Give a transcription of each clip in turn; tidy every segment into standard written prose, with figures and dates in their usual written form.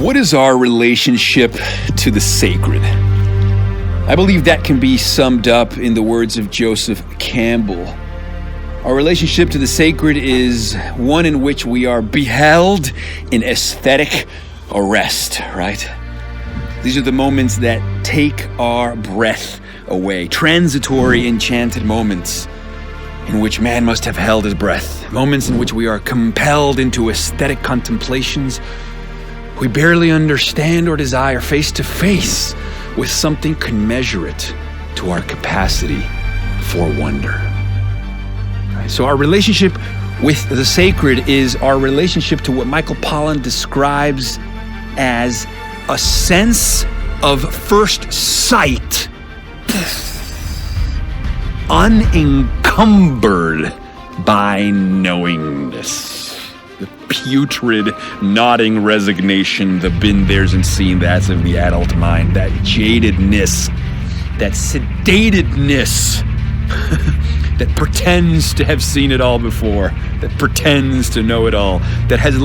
What is our relationship to the sacred? I believe that can be summed up in the words of Joseph Campbell. Our relationship to the sacred is one in which we are beheld in aesthetic arrest, right? These are the moments that take our breath away, transitory, enchanted moments in which man must have held his breath, moments in which we are compelled into aesthetic contemplations we barely understand or desire, face to face with something commensurate to our capacity for wonder. So our relationship with the sacred is our relationship to what Michael Pollan describes as a sense of first sight, unencumbered by knowingness. The putrid, nodding resignation, the been there's and seen that's of the adult mind, that jadedness, that sedatedness that pretends to have seen it all before, that pretends to know it all, that has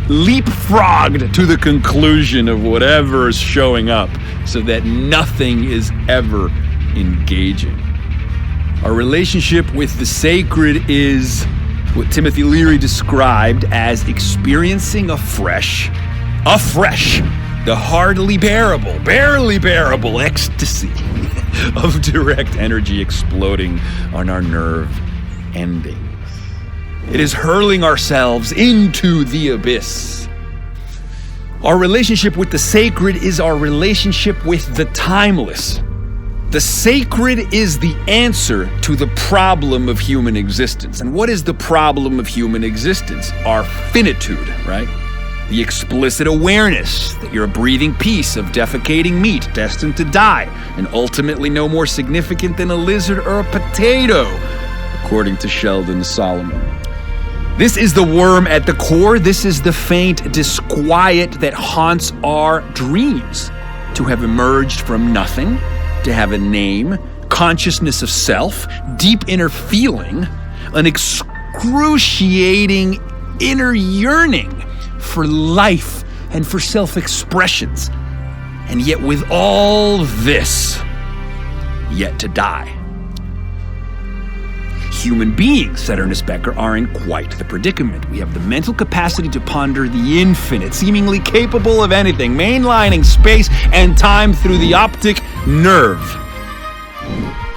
leapfrogged to the conclusion of whatever is showing up so that nothing is ever engaging. Our relationship with the sacred is what Timothy Leary described as experiencing afresh, the hardly bearable, barely bearable ecstasy of direct energy exploding on our nerve endings. It is hurling ourselves into the abyss. Our relationship with the sacred is our relationship with the timeless. The sacred is the answer to the problem of human existence. And what is the problem of human existence? Our finitude, right? The explicit awareness that you're a breathing piece of defecating meat destined to die and ultimately no more significant than a lizard or a potato, according to Sheldon Solomon. This is the worm at the core. This is the faint disquiet that haunts our dreams. To have emerged from nothing, to have a name, consciousness of self, deep inner feeling, an excruciating inner yearning for life and for self-expressions. And yet with all this, yet to die. Human beings, said Ernest Becker, are in quite the predicament. We have the mental capacity to ponder the infinite, seemingly capable of anything, mainlining space and time through the optic nerve.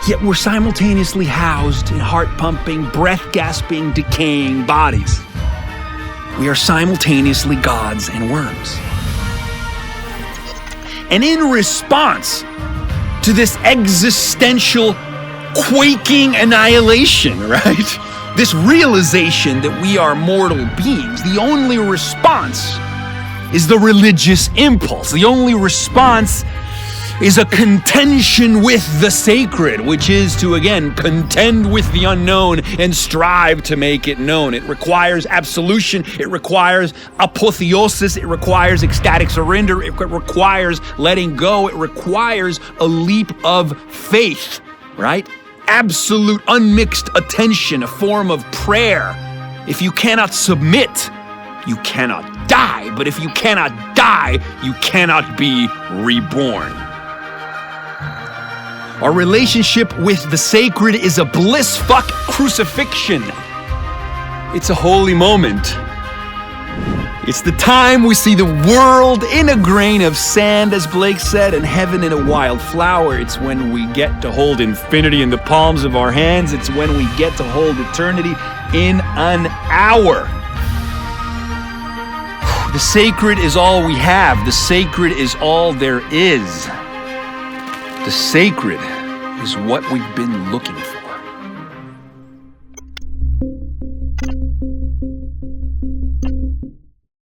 Yet we're simultaneously housed in heart-pumping, breath-gasping, decaying bodies. We are simultaneously gods and worms. And in response to this existential quaking annihilation, right? This realization that we are mortal beings, the only response is the religious impulse. The only response is a contention with the sacred, which is to, again, contend with the unknown and strive to make it known. It requires absolution. It requires apotheosis. It requires ecstatic surrender. It requires letting go. It requires a leap of faith, right? Absolute unmixed attention, a form of prayer. If you cannot submit, you cannot die. But if you cannot die, you cannot be reborn. Our relationship with the sacred is a bliss-fuck crucifixion. It's a holy moment. It's the time we see the world in a grain of sand, as Blake said, and heaven in a wild flower. It's when we get to hold infinity in the palms of our hands. It's when we get to hold eternity in an hour. The sacred is all we have. The sacred is all there is. The sacred is what we've been looking for.